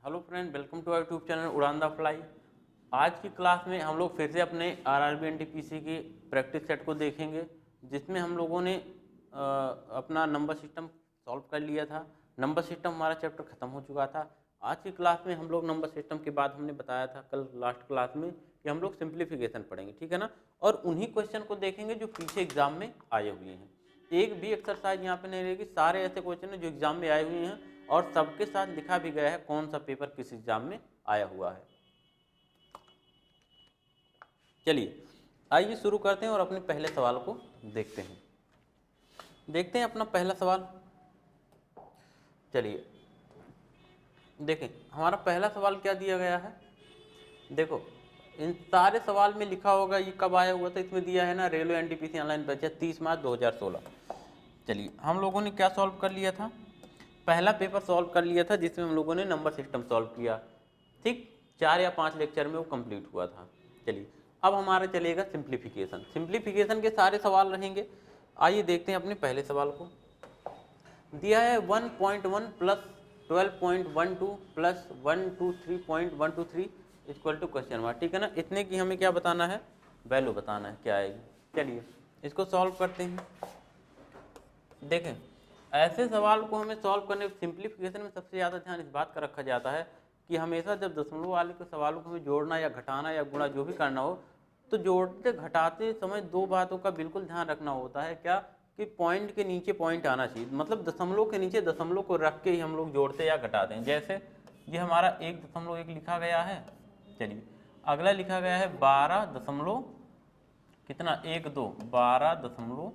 Hello friend, welcome to our YouTube channel Udaan the fly. आज की class में हम लोग फिर से अपने आरआरबी एनटीपीसी की प्रैक्टिस सेट को देखेंगे, जिसमें हम लोगों ने अपना नंबर सिस्टम सॉल्व कर लिया था। नंबर सिस्टम हमारा चैप्टर खत्म हो चुका था। आज की क्लास में हम लोग नंबर सिस्टम के बाद हमने बताया था कल लास्ट क्लास में कि हम लोग सिंप्लीफिकेशन पढ़ेंगे, ठीक है ना। और उन्हीं क्वेश्चन को देखेंगे जो पीछे एग्जाम में आए हुए हैं। एक भी एक्सरसाइज यहाँ पे नहीं रहेगी, सारे ऐसे क्वेश्चन हैं जो एग्जाम में आए हुए हैं और सबके साथ लिखा भी गया है कौन सा पेपर किस एग्जाम में आया हुआ है। चलिए आइए शुरू करते हैं और अपने पहले सवाल को देखते हैं अपना पहला सवाल। चलिए देखें हमारा पहला सवाल क्या दिया गया है। देखो इन सारे सवाल में लिखा होगा ये कब आया हुआ था, इसमें दिया है ना रेलवे एनटीपीसी ऑनलाइन परीक्षा 30 मार्च 2016। चलिए हम लोगों ने क्या सॉल्व कर लिया था, पहला पेपर सॉल्व कर लिया था जिसमें हम लोगों ने नंबर सिस्टम सॉल्व किया, ठीक 4 या 5 लेक्चर में वो कंप्लीट हुआ था। चलिए अब हमारा चलेगा सिंप्लीफिकेशन। सिंप्लीफिकेशन के सारे सवाल रहेंगे। आइए देखते हैं अपने पहले सवाल को। दिया है 1.1 plus 12.12 plus 123.123 equal to question mark, ठीक है ना। इतने की हमें क्या बताना है, वैल्यू बताना है क्या आएगी। चलिए इसको सॉल्व करते हैं। देखें ऐसे सवाल को हमें सॉल्व करने सिंप्लीफिकेशन में सबसे ज़्यादा ध्यान इस बात का रखा जाता है कि हमेशा जब दशमलव वाले के सवालों को हमें जोड़ना या घटाना या गुणा जो भी करना हो तो जोड़ते घटाते समय दो बातों का बिल्कुल ध्यान रखना होता है। क्या कि पॉइंट के नीचे पॉइंट आना चाहिए, मतलब दशमलव के नीचे दशमलव को रख के ही हम लोग जोड़ते या घटाते हैं। जैसे ये हमारा 1.1 लिखा गया है। चलिए अगला लिखा गया है 12 दशमलव कितना 1.2 12.12,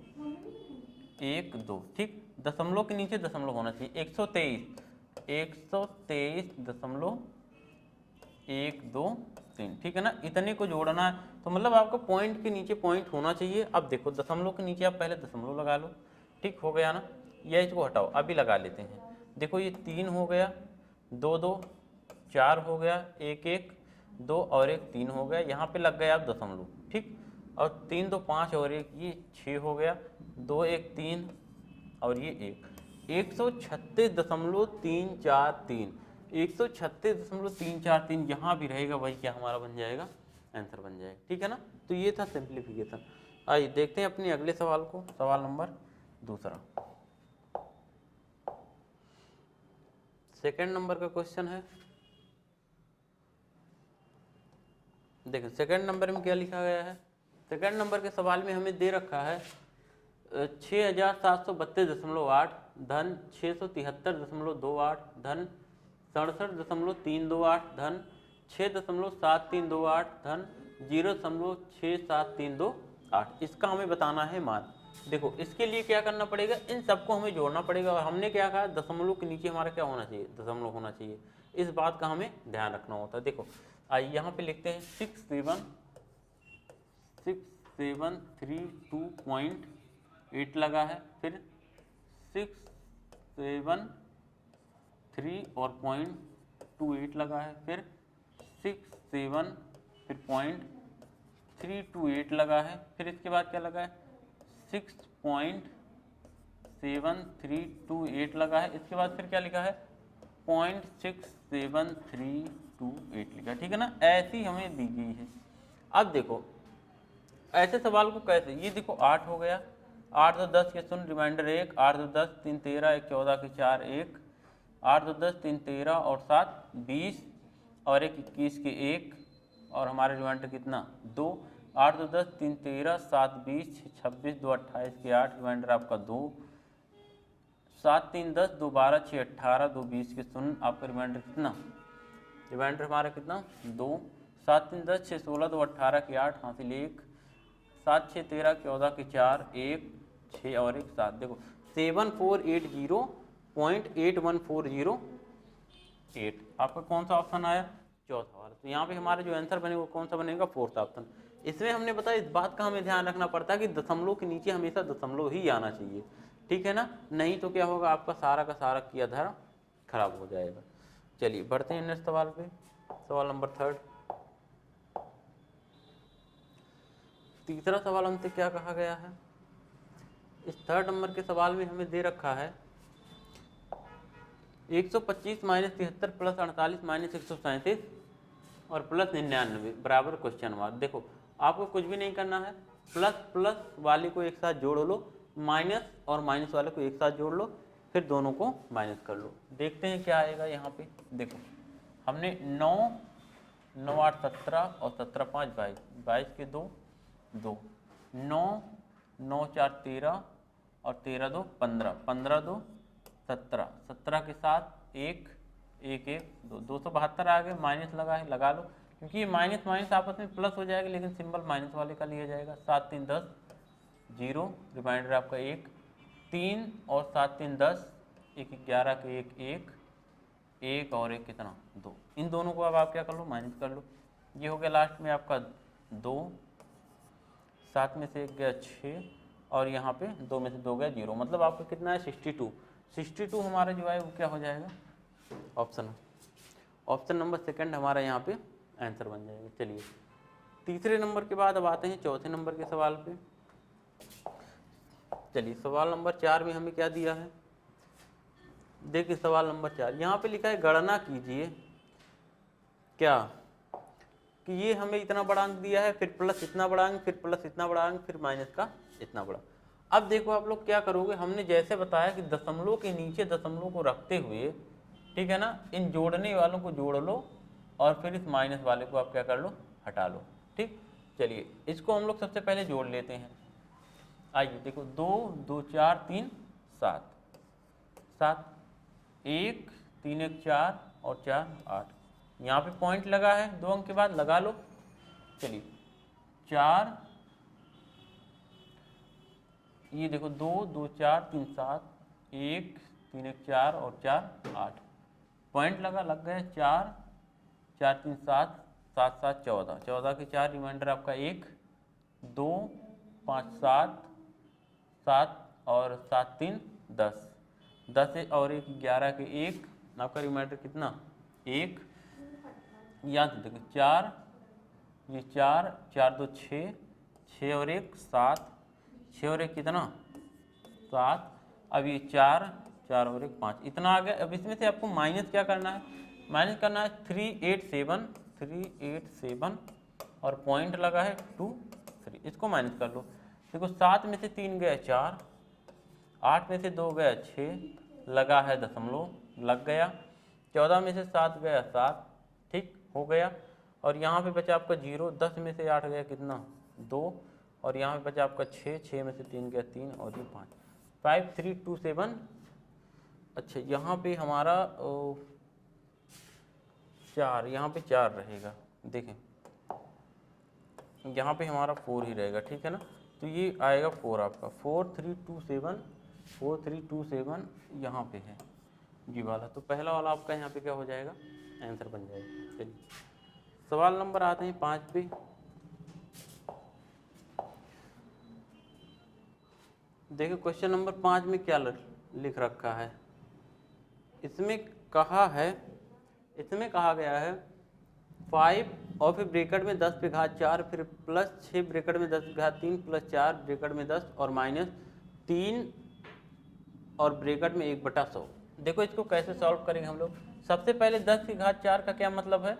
ठीक। दशमलव के नीचे दशमलव होना चाहिए। 123.123, ठीक है ना। इतने को जोड़ना है तो मतलब आपको पॉइंट के नीचे पॉइंट होना चाहिए। अब देखो दशमलव के नीचे आप पहले दशमलव लगा लो, ठीक हो गया ना। या इसको हटाओ अभी लगा लेते हैं। देखो ये 3 हो गया, 2 2 4 हो गया, 1 1 2 और 1 3 हो गया। यहाँ पे लग गया आप दशमलव, ठीक। और 3 2 5 और 1 ये 6 हो गया, 2 1 3 और ये 136.343 136.343 यहाँ भी रहेगा वही क्या हमारा बन जाएगा, आंसर बन जाएगा, ठीक है ना। तो ये था सिंप्लीफिकेशन। आइए देखते हैं अपने अगले सवाल को, सवाल नंबर दूसरा। सेकंड नंबर का क्वेश्चन है। देखिए सेकंड नंबर में क्या लिखा गया है। सेकंड नंबर के सवाल में हमें दे रखा है 6732.8 धन 673.28 धन 67.328 धन 6.7328 धन 0.67328। इसका हमें बताना है मान। देखो इसके लिए क्या करना पड़ेगा, इन सबको हमें जोड़ना पड़ेगा। और हमने क्या कहा, दशमलव के नीचे हमारा क्या होना चाहिए, दशमलव होना चाहिए। इस बात का हमें ध्यान रखना होता है। देखो आइए यहाँ पे लिखते हैं 6732.8 लगा है, फिर 673 और 0.28 लगा है, फिर 67 फिर 0.328 लगा है, फिर इसके बाद क्या लगा है 6.7328 लगा है। इसके बाद फिर क्या लिखा है 0.67328 लिखा है, ठीक है ना। ऐसी हमें दी गई है। अब देखो ऐसे सवाल को कैसे, ये देखो 8 हो गया, 8 2 10 के 0 रिमाइंडर 1, 8 2 10 3 13 1 14 के 4 1, 8 2 10 3 13 और 7 20 और 1 21 के 1 और हमारे रिमाइंडर कितना 2, 8 2 10 3 13 7 20 26 2 28 के 8 रिमाइंडर आपका 2, 7 3 10 2 12 6 18 2 20 के 0 आपका रिमाइंडर कितना, रिमाइंडर हमारा कितना 2, 7 3 10 6 16 2 18 के 8 हासिल 1, 7 6 13 14 के 4 1 6 और 1 7। देखो 7480.81408 आपका कौन सा ऑप्शन आया, चौथा वाला। तो यहाँ पे हमारा जो आंसर बनेगा कौन सा बनेगा, फोर्थ ऑप्शन। इसमें हमने बताया इस बात का हमें ध्यान रखना पड़ता है कि दशमलव के नीचे हमेशा दशमलव ही आना चाहिए, ठीक है ना। नहीं तो क्या होगा, आपका सारा का सारा किया धरा खराब हो जाएगा। चलिए बढ़ते हैं नेक्स्ट सवाल पे, सवाल नंबर थर्ड। तीसरा सवाल हमसे क्या कहा गया है। इस थर्ड नंबर के सवाल में हमें दे रखा है 125 माइनस 73 प्लस 48 माइनस 137 और प्लस 99 बराबर क्वेश्चन मार्क। देखो आपको कुछ भी नहीं करना है, प्लस प्लस वाले को एक साथ जोड़ लो, माइनस और माइनस वाले को एक साथ जोड़ लो, फिर दोनों को माइनस कर लो। देखते हैं क्या आएगा यहाँ पे। देखो हमने 9 9 8 17 और 17 5 22, 22 के 2 2, 9 9 4 13 और 13 2 15, 15 2 17, 17 के साथ 1 1 1 2, 272 आ गए। माइनस लगा है, लगा लो, क्योंकि ये माइनस माइनस आपस में प्लस हो जाएगा, लेकिन सिंबल माइनस वाले का लिया जाएगा। 7 3 10 0, रिमाइंडर आपका 1, 3 और 7 3 10, 1 11 के 1 1 1 और 1 कितना 2। इन दोनों को अब आप क्या कर लो, माइनस कर लो। ये हो गया लास्ट में आपका 2, 7 में से 1 गया 6 और यहाँ पे 2 में से 2 गया 0, मतलब आपका कितना है 62। 62 हमारा जो है वो क्या हो जाएगा, ऑप्शन नंबर सेकंड हमारा यहाँ पे आंसर बन जाएगा। चलिए तीसरे नंबर के बाद अब आते हैं चौथे नंबर के सवाल पे। चलिए सवाल नंबर 4 में हमें क्या दिया है, देखिए सवाल नंबर 4 यहाँ पे लिखा है गणना कीजिए क्या, कि ये हमें इतना बड़ा अंक दिया है, फिर प्लस इतना बड़ा अंक, फिर प्लस इतना बड़ा अंक, फिर माइनस का इतना बड़ा। अब देखो आप लोग क्या करोगे, हमने जैसे बताया कि दशमलव के नीचे दशमलव को रखते हुए, ठीक है ना, इन जोड़ने वालों को जोड़ लो और फिर इस माइनस वाले को आप क्या कर लो, हटा लो। ठीक, चलिए इसको हम लोग सबसे पहले जोड़ लेते हैं। आइए देखो 2 2 4 3 7 7, 1 3 1 4 और 4 8, यहाँ पे पॉइंट लगा है 2 अंक के बाद, लगा लो। चलिए 4, ये देखो 2 2 4 3 7, 1 3 1 4 और 4 8, पॉइंट लगा, लग गए। 4 4 3 7 7 7 14, 14 के 4, रिमाइंडर आपका 1 2 5 7 7 और 7 3 10, 10 और 1 11 के 1, आपका रिमाइंडर कितना 1, यहाँ से देखो 4, ये 4 4 2 6, 6 और 1 7, 6 और 1 कितना 7, अब ये 4 4 और 1 5, इतना आ गया। अब इसमें से आपको माइनस क्या करना है, माइनस करना है 387 387 और पॉइंट लगा है 2 3, इसको माइनस कर लो। देखो 7 में से 3 गया 4, 8 में से 2 गया 6, लगा है दशमलव, लग गया। 14 में से 7 गया 7, ठीक हो गया। और यहाँ पे बचा आपका 0, 10 में से 8 गया कितना 2, और यहाँ पे बचा आपका 6, 6 में से 3 गया 3 और ये 5, 5 3 2 7। अच्छा यहाँ पे हमारा 4, यहाँ पे 4 रहेगा, देखें यहाँ पे हमारा 4 ही रहेगा, ठीक है ना, तो ये आएगा 4 आपका 4 3 2 7, 4 3 2 7 यहाँ पे है जी वाला, तो पहला वाला आपका यहाँ पे क्या हो जाएगा, आंसर बन जाएगा। चलिए सवाल नंबर आते हैं 5 पे। देखिए क्वेश्चन नंबर 5 में क्या लिख रखा है, इसमें कहा गया है 5 और फिर ब्रैकेट में 10 पे घात 4, फिर प्लस 6 ब्रैकेट में 10 पे घात 3 प्लस 4 ब्रैकेट में 10 और माइनस 3 और ब्रैकेट में 1/100। देखो इसको कैसे सॉल्व करेंगे हम लोग। सबसे पहले 10 की घात 4 का क्या मतलब है,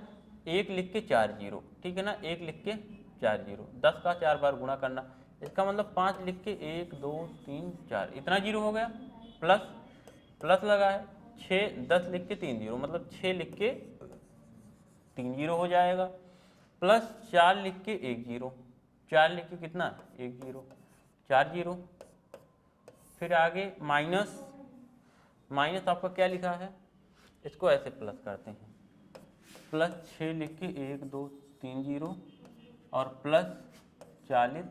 1 लिख के 4 जीरो, ठीक है ना, 1 लिख के 4 जीरो, 10 का 4 बार गुणा करना, इसका मतलब 5 लिख के 1 2 3 4, इतना जीरो हो गया, प्लस प्लस लगा है 6, 10 लिख के 3 जीरो, मतलब 6 लिख के 3 जीरो हो जाएगा, प्लस 4 लिख के 1 जीरो, 4 लिख के कितना 1 जीरो, 4 जीरो। फिर आगे माइनस, माइनस आपका क्या लिखा है, इसको ऐसे प्लस करते हैं, प्लस 6 लिख के 1 2 3 जीरो और प्लस 40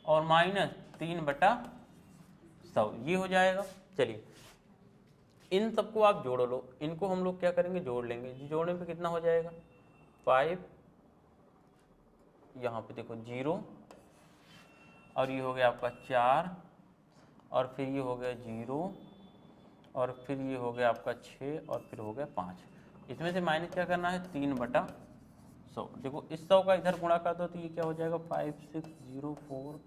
और माइनस 3/100, ये हो जाएगा। चलिए इन सबको आप जोड़ लो, इनको हम लोग क्या करेंगे, जोड़ लेंगे। जोड़ने पे कितना हो जाएगा 5, यहाँ पे देखो 0 और ये हो गया आपका 4 और फिर ये हो गया 0 और फिर ये हो गया आपका 6 और फिर हो गया 5। इसमें से माइनस क्या करना है 3/100। देखो इस 100 का इधर गुणा कर दो तो ये क्या हो जाएगा 5 6 0 4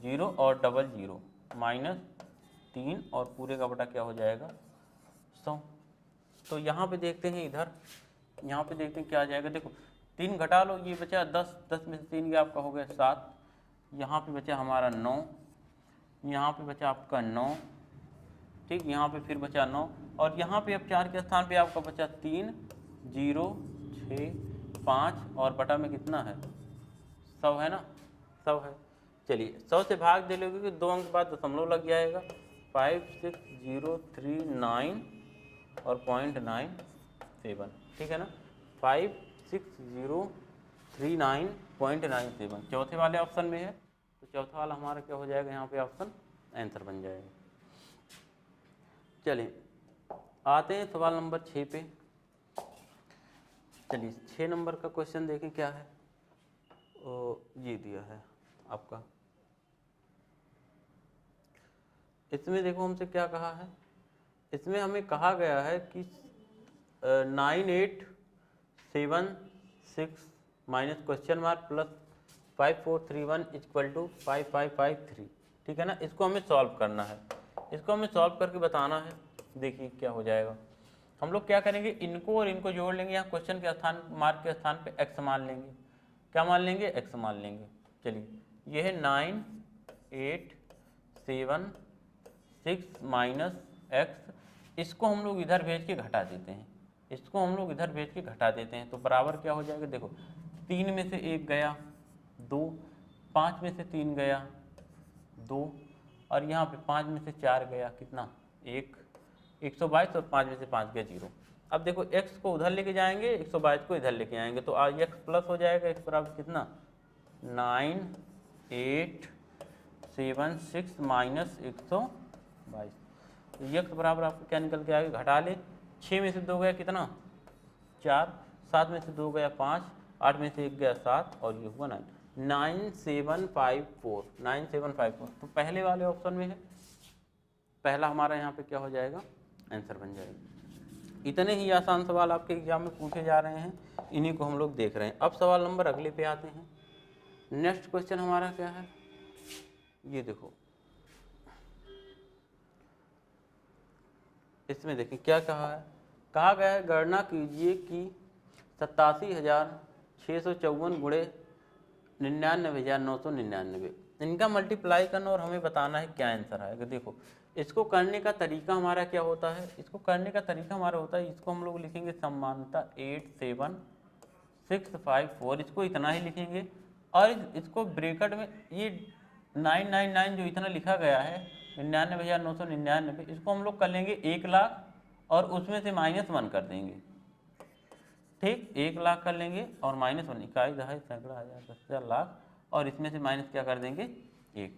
0 और डबल 0 माइनस 3 और पूरे का बटा क्या हो जाएगा 100। तो तो यहाँ पे देखते हैं इधर, यहाँ पे देखते हैं क्या आ जाएगा। देखो 3 घटा लो, ये बचा 10, 10 में से 3 गया आपका हो गया 7, यहाँ पे बचा हमारा 9, यहाँ पे बचा आपका 9, ठीक, यहाँ पे फिर बचा 9, और यहाँ पे अब 4 के स्थान पे आपका बचा 3, 0, 6, 5 और बटा में कितना है 100 है ना, 100 है। चलिए 100 से भाग दे लोगे कि 2 अंक बाद दशमलव लग जाएगा, 56039 और 0.97, ठीक है ना, 56039.97 चौथे वाले ऑप्शन में है। तो चौथा वाला हमारा क्या हो जाएगा यहाँ पे ऑप्शन आंसर बन जाएगा। चलिए आते हैं सवाल नंबर 6 पे। चलिए 6 नंबर का क्वेश्चन देखें क्या है। ये दिया है आपका, इसमें देखो हमसे क्या कहा है, इसमें हमें कहा गया है कि 9876 minus question mark plus 5431 equal to 5553, ठीक है ना। इसको हमें सॉल्व करना है, इसको हमें सॉल्व करके बताना है। देखिए क्या हो जाएगा, हम लोग क्या करेंगे, इनको और इनको जोड़ लेंगे, यहाँ क्वेश्चन के स्थान मार्क के स्थान पे x मान लेंगे, क्या मान लेंगे, x मान लेंगे। चलिए ये है 9876 माइनस x, इसको हम लोग इधर भेज के घटा देते हैं, इसको हम लोग इधर भेज के घटा देते हैं, तो बराबर क्या हो जाएगा, देखो 3 में से 1 गया 2, 5 में से 3 गया 2, और यहाँ पे 5 में से 4 गया कितना 1, 122, और 5 में से 5 गया 0। अब देखो x को उधर लेके जाएंगे, 122 को इधर लेके आएंगे, तो x प्लस हो जाएगा, x बराबर कितना 9876 माइनस 122, तो x बराबर आपको क्या निकल के आएगा, घटा ले, 6 में से 2 गया कितना 4, 7 में से 2 गया 5, 8 में से 1 गया 7, और ये हुआ 9754। तो पहले वाले ऑप्शन में है, पहला हमारा यहाँ पे क्या हो जाएगा, आंसर बन जाएगा। इतने ही आसान सवाल आपके एग्जाम में पूछे जा रहे हैं, इन्हीं को हम लोग देख रहे हैं। अब सवाल नंबर अगले पे आते हैं। नेक्स्ट क्वेश्चन हमारा क्या है, ये देखो, इसमें देखिए क्या कहा है, कहा गया है गणना कीजिए कि 87,654 गुणे 99,999, इनका मल्टीप्लाई करना और हमें बताना है क्या आंसर आएगा। देखो इसको करने का तरीका हमारा क्या होता है, इसको करने का तरीका हमारा होता है, इसको हम लोग लिखेंगे समानता 87654, इसको इतना ही लिखेंगे, और इसको ब्रैकेट में ये 999 जो इतना लिखा गया है 99,999, इसको हम लोग कर लेंगे 1 लाख और उसमें से -1 कर देंगे, ठीक, 1 लाख कर लेंगे और -1, इकाई दहाई सैकड़ा हज़ार 10,000 लाख, और इसमें से माइनस क्या कर देंगे 1।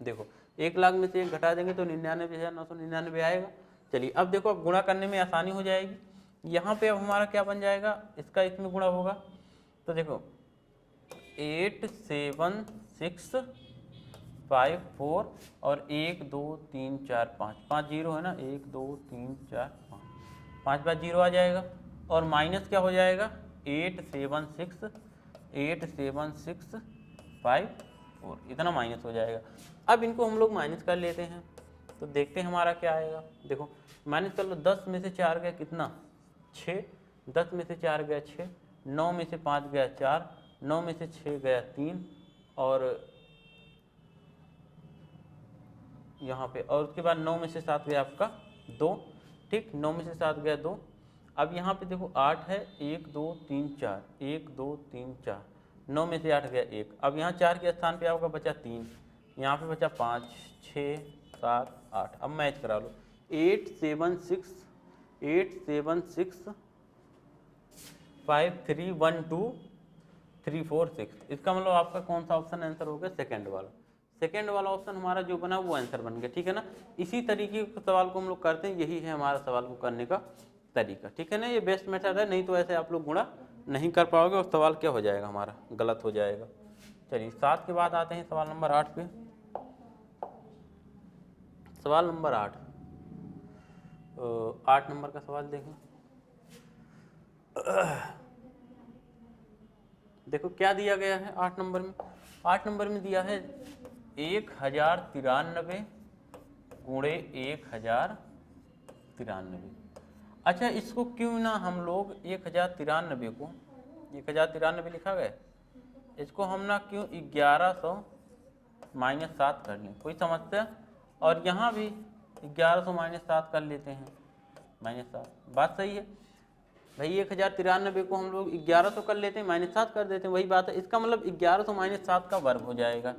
देखो 1 लाख में से 1 घटा देंगे तो 99,999 आएगा। चलिए अब देखो, अब गुणा करने में आसानी हो जाएगी। यहाँ पे अब हमारा क्या बन जाएगा, इसका इसमें गुणा होगा, तो देखो 87654 और 1 2 3 4 5, 5 जीरो है ना, 1 2 3 4 5, 5 बार 0 आ जाएगा, और माइनस क्या हो जाएगा 87654, इतना माइनस हो जाएगा। अब इनको हम लोग माइनस कर लेते हैं, तो देखते हैं हमारा क्या आएगा। देखो माइनस कर लो, 10 में से 4 गया कितना 6, 10 में से 4 गया 6, 9 में से 5 गया 4, 9 में से 6 गया 3, और यहाँ पे, और उसके बाद 9 में से 7 गया आपका 2, ठीक, 9 में से 7 गया 2। अब यहाँ पे देखो 8 है, 1 2 3 4, 1 2 3 4, 9 में से 8 गया 1। अब यहाँ 4 के स्थान पे आपका बचा 3, यहाँ पे बचा 5 6 7 8। अब मैच करा लो, 876531234 इसका मतलब आपका कौन सा ऑप्शन आंसर हो गया, सेकेंड वाला। सेकेंड वाला ऑप्शन हमारा जो बना वो आंसर बन गया, ठीक है ना। इसी तरीके के सवाल को हम लोग करते हैं, यही है हमारा सवाल को करने का तरीका, ठीक है ना। ये बेस्ट मेथड है, नहीं तो ऐसे आप लोग गुणा नहीं कर पाओगे और सवाल क्या हो जाएगा, हमारा गलत हो जाएगा। चलिए 7 के बाद आते हैं सवाल नंबर 8 पे। सवाल नंबर 8 नंबर का सवाल देखें। देखो क्या दिया गया है 8 नंबर में। 8 नंबर में दिया है 1093 गुणे 1093। अच्छा, इसको क्यों ना हम लोग 1093 को 1093 लिखा गया, इसको हम ना क्यों 1100 माइनस 7 कर लें, कोई समस्या? और यहाँ भी 1100 माइनस 7 कर लेते हैं, माइनस 7, बात सही है भाई। 1093 को हम लोग 1100 कर लेते हैं, माइनस 7 कर देते हैं, वही बात है। इसका मतलब 1100 माइनस 7 का वर्ग हो जाएगा,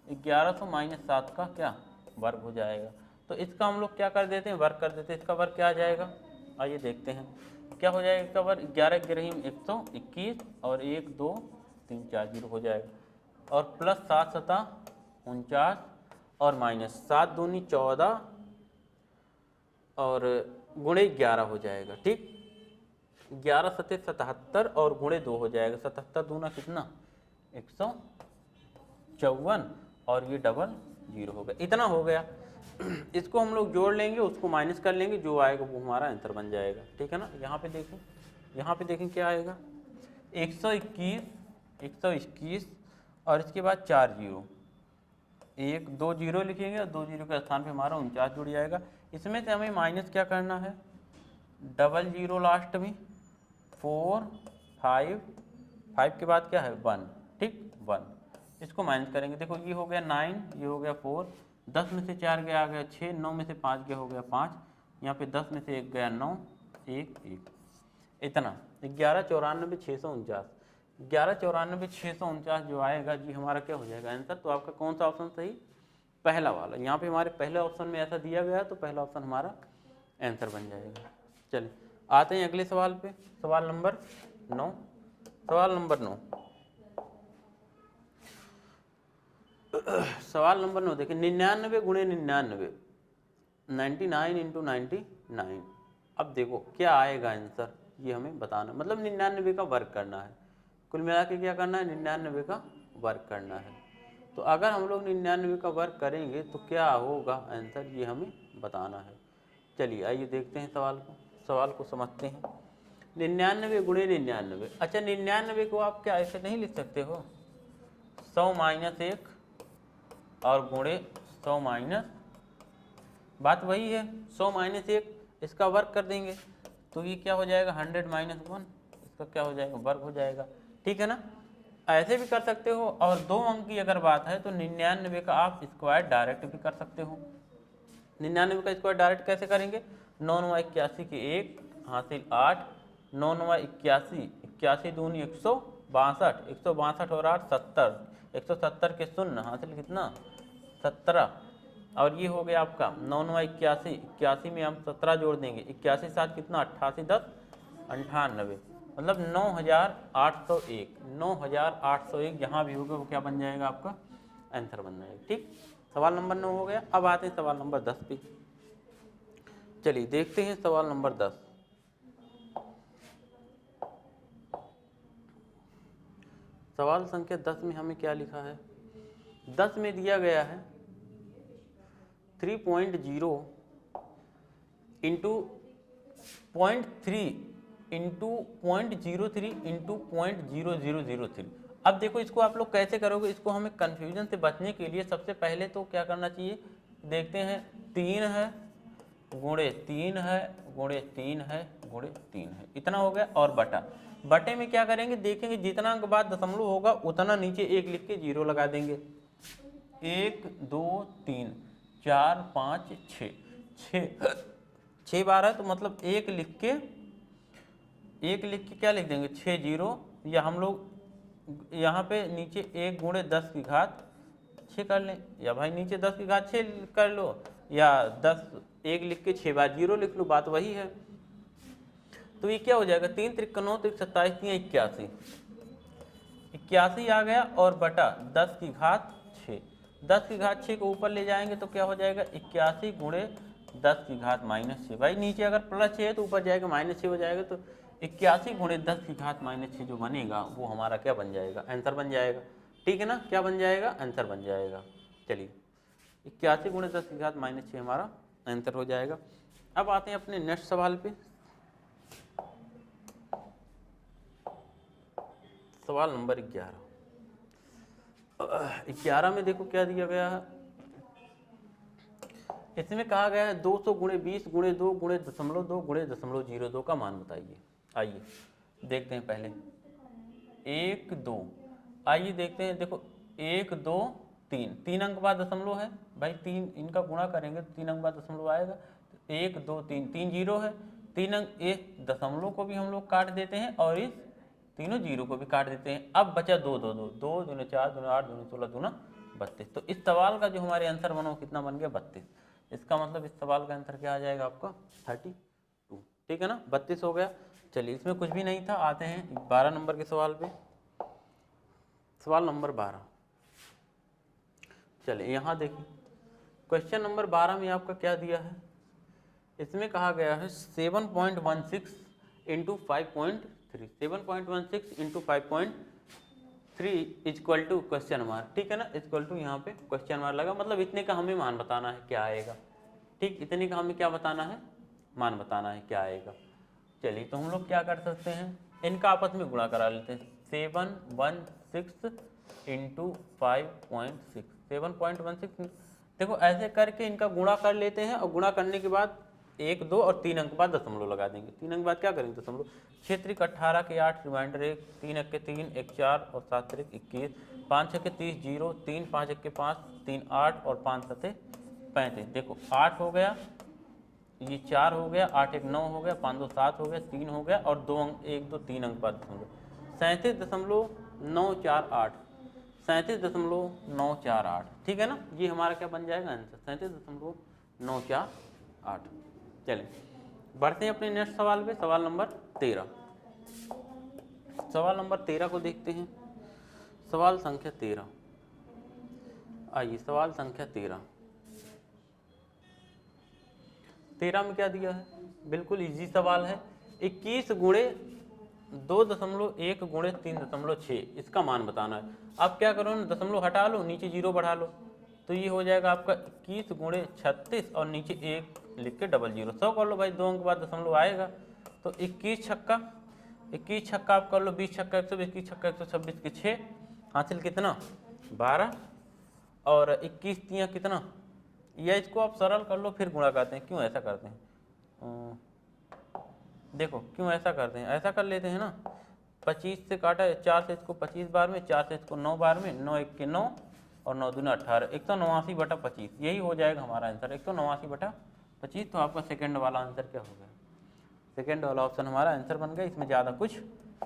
1100 माइनस 7 का क्या वर्ग हो जाएगा। तो इसका हम लोग क्या कर देते हैं, वर्ग कर देते हैं। इसका वर्ग क्या आ जाएगा, आइए देखते हैं क्या हो जाएगा इसका वर्ग। 11 ग्रहीम 121 और 1 2 3 4 0 हो जाएगा, और प्लस 7 सता 49 और माइनस 7 दूनी 14 और गुणे 11 हो जाएगा। ठीक, 11 सते 77 और गुणे 2 हो जाएगा, 77 दूना कितना 154 और ये डबल 0 हो गया, इतना हो गया। इसको हम लोग जोड़ लेंगे, उसको माइनस कर लेंगे, जो आएगा वो हमारा आंसर बन जाएगा। ठीक है ना, यहाँ पे देखें क्या आएगा, 121 और इसके बाद 4 जीरो, 1 2 जीरो लिखेंगे और 2 जीरो के स्थान पे हमारा 49 जुड़ जाएगा। इसमें से हमें माइनस क्या करना है, डबल 0 लास्ट में, 4 5 5 के बाद क्या है 1, ठीक 1, इसको माइनस करेंगे। देखो ये हो गया 9, ये हो गया 4, 10 में से 4 गया आ गया 6, 9 में से 5 गया हो गया 5, यहाँ पे 10 में से 1 गया 9, 1 1, इतना 1194 649 जो आएगा जी हमारा क्या हो जाएगा आंसर। तो आपका कौन सा ऑप्शन सही, पहला वाला। यहाँ पे हमारे पहले ऑप्शन में ऐसा दिया गया तो पहला ऑप्शन हमारा आंसर बन जाएगा। चलिए आते हैं अगले सवाल पे, सवाल नंबर 9। सवाल नंबर 9 सवाल नंबर 9 देखिए, 99 गुणे 99, 99 इंटू 99। अब देखो क्या आएगा आंसर, ये हमें बताना, मतलब 99 का वर्ग करना है, कुल मिला के क्या करना है 99 का वर्ग करना है। तो अगर हम लोग 99 का वर्ग करेंगे तो क्या होगा आंसर, ये हमें बताना है। चलिए आइए देखते हैं सवाल को समझते हैं। 99 गुणे 99, अच्छा 99 को आप क्या ऐसे नहीं लिख सकते हो, 100 माइनस 1 और गुणे 100 माइनस, बात वही है 100 माइनस 1, इसका वर्ग कर देंगे तो ये क्या हो जाएगा 100 माइनस 1, इसका क्या हो जाएगा वर्ग हो जाएगा। ठीक है ना, ऐसे भी कर सकते हो। और 2 अंक की अगर बात है तो 99 का आप स्क्वायर डायरेक्ट भी कर सकते हो। 99 का स्क्वायर डायरेक्ट कैसे करेंगे, 9 9 81 के 1 हासिल 8, 9 9 81, 81 दूनी 162, 162 और 8 70, 170 के 0 हासिल कितना 17, और ये हो गया आपका 9 9 81, 81 में हम 17 जोड़ देंगे, 81 साथ कितना 88 10 98, मतलब 9801, 9801 जहाँ भी होगा वो क्या बन जाएगा आपका आंसर बन जाएगा। ठीक, सवाल नंबर 9 हो गया। अब आते हैं सवाल नंबर 10 पे। चलिए देखते हैं सवाल नंबर 10। सवाल संख्या 10 में हमें क्या लिखा है, 10 में दिया गया है 3.0 इंटू 0.3 इंटू 0.03 इंटू 0.0003। अब देखो इसको आप लोग कैसे करोगे, इसको हमें कन्फ्यूजन से बचने के लिए सबसे पहले तो क्या करना चाहिए, देखते हैं 3 है गुणे 3 है गुणे 3 है गुणे 3 है, इतना हो गया। और बटे में क्या करेंगे, देखेंगे जितना अंक बाद दशमलव होगा उतना नीचे 1 लिख के 0 लगा देंगे। 1 2 3 4 5 6 बार है तो मतलब 1 लिख के क्या लिख देंगे 6 0, या हम लोग यहाँ पे नीचे 1 गुणे 10 की घात 6 कर लें, या भाई नीचे 10 की घात 6 कर लो, या 10 1 लिख के 6 बार 0 लिख लो, बात वही है। तो ये क्या हो जाएगा 3 3 9 3 27 3 81, 81 आ गया और बटा 10 की घात 6, 10 की घात 6 को ऊपर ले जाएंगे तो क्या हो जाएगा 81 गुणे 10 की घात -6, भाई नीचे अगर +6 है तो ऊपर जाएगा -6 हो जाएगा, तो 81 गुणे 10 की घात -6 जो बनेगा वो हमारा क्या बन जाएगा आंसर बन जाएगा। ठीक है ना, क्या बन जाएगा आंसर बन जाएगा। चलिए 81 गुणे 10 की घात -6 हमारा आंसर हो जाएगा। अब आते हैं अपने नेक्स्ट सवाल पे, सवाल नंबर 11 में देखो क्या दिया गया है, इसमें कहा गया है 200 गुणे 20 गुणे 2 गुणे 0.2 गुणे 0.02 का मान बताइए। आइए देखते हैं पहले 1 2, आइए देखते हैं। देखो 1 2 3, 3 अंक बाद दशमलव है भाई, 3 इनका गुणा करेंगे तो 3 अंक बाद दशमलव आएगा। 1 2 3, 3 जीरो है, 3 अंक, एक दशमलव को भी हम लोग काट देते हैं और इस तीनों जीरो को भी काट देते हैं। अब बचा 2 2 2, 2 दूनी 4 दूनी 8 दूनी 16 दूना 32। तो इस सवाल का जो हमारे आंसर बना वो कितना बन गया 32। इसका मतलब इस सवाल का आंसर क्या आ जाएगा आपका 32। ठीक है ना, 32 हो गया। चलिए इसमें कुछ भी नहीं था, आते हैं 12 नंबर के सवाल पे। सवाल नंबर 12, चलिए यहाँ देखिए क्वेश्चन नंबर 12 में आपका क्या दिया है। इसमें कहा गया है 7.16 into 5.3, 7.16 into 5.3 equal to question mark. ठीक है ना, इक्वल टू यहाँ पे क्वेश्चन मार्क लगा, मतलब इतने का हमें मान बताना है क्या आएगा। ठीक, इतने का हमें क्या बताना है, मान बताना है क्या आएगा। चलिए तो हम लोग क्या कर सकते हैं, इनका आपस में गुणा करा लेते हैं। 716 इंटू 5.6, 7.16। देखो ऐसे करके इनका गुणा कर लेते हैं और गुणा करने के बाद 1 2 और 3 अंक बाद दशमलव लगा देंगे। 3 अंक बाद क्या करेंगे दशमलव। 6 3 18 के 8 रिमाइंडर 1, 3 1 के 3 1 4 और 7 3 21, 5 6 के 30 0, 3 5 1 के 5 3 8 और 5 7 35। देखो 8 हो गया, ये 4 हो गया, 8 1 9 हो गया, 5 2 7 हो गया, 3 हो गया और 2 अंक 1 2 3 अंक बाद दशमलव। 37.948, 37.948। ठीक है ना, ये हमारा क्या बन जाएगा आंसर 37.948। चलिए बढ़ते हैं अपने नेक्स्ट सवाल पे, सवाल नंबर 13। सवाल नंबर 13 को देखते हैं। सवाल संख्या 13, आइए सवाल संख्या 13 में क्या दिया है, बिल्कुल इजी सवाल है। 21 गुणे 2.1 गुणे 3.6, इसका मान बताना है। आप क्या करो ना, दशमलव हटा लो, नीचे जीरो बढ़ा लो, तो ये हो जाएगा आपका 21 गुणे 36 और नीचे 1 लिख के डबल जीरो 100 कर लो भाई, 2 अंक बाद दशमलव आएगा। तो 21 छक्का आप कर लो, 20 छक्का 120, 21 छक्का 126 के 6 हासिल कितना 12 और 21 तियाँ कितना, या इसको आप सरल कर लो फिर गुणा करते हैं। क्यों ऐसा करते हैं, देखो क्यों ऐसा करते हैं, ऐसा कर लेते हैं ना, 25 से काटा है, 4 से इसको 25 बार में, 4 से इसको 9 बार में, 9 1 के 9 और 9 दूना 18, 189/25, यही हो जाएगा हमारा आंसर 189/25। तो आपका सेकंड वाला आंसर क्या हो गया, सेकंड वाला ऑप्शन हमारा आंसर बन गया। इसमें ज़्यादा कुछ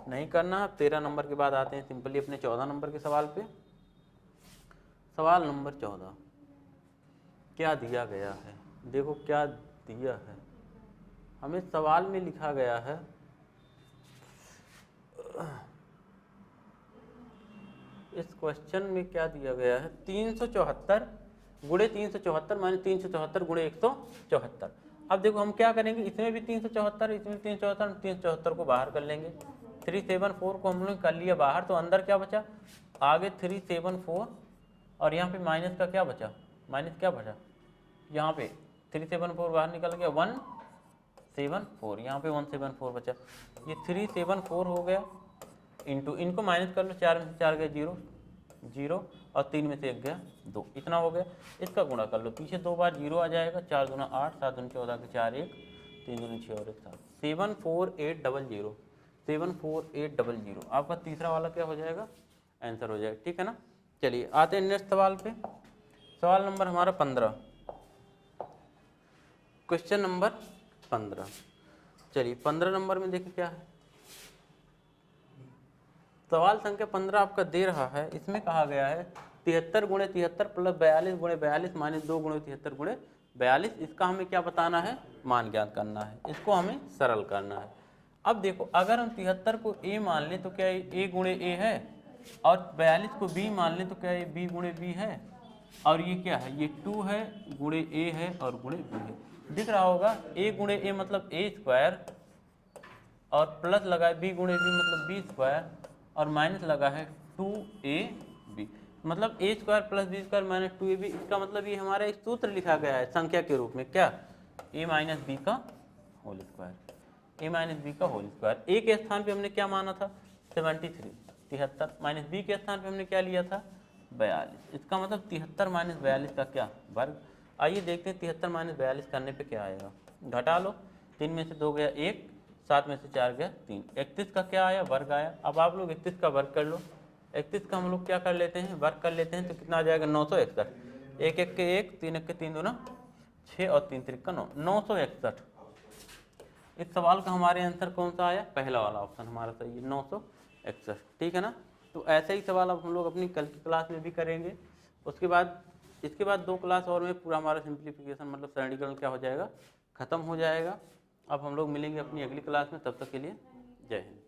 नहीं करना। 13 नंबर के बाद आते हैं सिंपली अपने 14 नंबर के सवाल पे। सवाल नंबर 14 क्या दिया गया है, देखो क्या दिया है हमें सवाल में लिखा गया है। इस क्वेश्चन में क्या दिया गया है, 374 गुणे 374 माइनस 374 गुणे 174। अब देखो हम क्या करेंगे, इसमें भी 374, इसमें 374, 374 को बाहर कर लेंगे। 374 को हम लोग कर लिया बाहर, तो अंदर क्या बचा, आगे 374 और यहाँ पे माइनस का क्या बचा, माइनस क्या बचा, यहाँ पे 374 बाहर निकल गया 174, यहाँ पे 174 बचा। ये 374 हो गया इंटू, इनको माइनस कर लो, 4 में से 4 गया 0 0 और 3 में से 1 गया 2, इतना हो गया। इसका गुणा कर लो, पीछे 2 बार 0 आ जाएगा, 4 दूना 8, 7 दूना 14 के 4 1, 3 दूनी 6 और 1 7, 74800, 74800 आपका तीसरा वाला क्या हो जाएगा, आंसर हो जाएगा। ठीक है ना, चलिए आते हैं नेक्स्ट सवाल पे। सवाल नंबर हमारा 15, क्वेश्चन नंबर 15। चलिए 15 नंबर में देखिए क्या है, सवाल संख्या 15 आपका दे रहा है। इसमें कहा गया है 73 गुणे 73 प्लस 42 गुणे 42 माइनस 2 गुणे 73 गुणे 42। इसका हमें क्या बताना है, मान ज्ञात करना है, इसको हमें सरल करना है। अब देखो अगर हम 73 को a मान लें तो क्या a गुणे a है, और 42 को b मान लें तो क्या ये b गुणे b है, और ये क्या है, ये 2 है गुणे a है और गुणे b है। दिख रहा होगा a गुणे a मतलब a स्क्वायर, और प्लस लगा है b गुणे b मतलब b स्क्वायर, और माइनस लगा है 2ab मतलब a square plus b square minus 2ab। इसका मतलब ये हमारा एक सूत्र लिखा गया है संख्या के रूप में, क्या, a माइनस b का whole square, a minus b का होल स्क्वायर। a के स्थान पे हमने क्या माना था 73 माइनस b के स्थान पे हमने क्या लिया था 42। इसका मतलब 73 माइनस 42 का क्या वर्ग, आइए देखते हैं 73 माइनस 42 करने पे क्या आएगा। घटा लो, 3 में से 2 गया 1, 7 में से 4 गया 3। 31 का क्या आया, वर्ग आया। अब आप लोग 31 का वर्ग कर लो। 31 का हम लोग क्या कर लेते हैं, वर्ग कर लेते हैं, तो कितना आ जाएगा 961। 1 1 के 1, 3 1 के 3 दूना 6 और 3 3 का 9, 961। इस सवाल का हमारे आंसर कौन सा आया, पहला वाला ऑप्शन हमारा सही है, 961। ठीक है ना। तो ऐसे ही सवाल अब हम लोग अपनी कल की क्लास में भी करेंगे। उसके बाद इसके बाद 2 क्लास और में पूरा हमारा सिंप्लीफिकेशन मतलब सरलीकरण क्या हो जाएगा, खत्म हो जाएगा। अब हम लोग मिलेंगे अपनी अगली क्लास में, तब तक के लिए जय हिंद।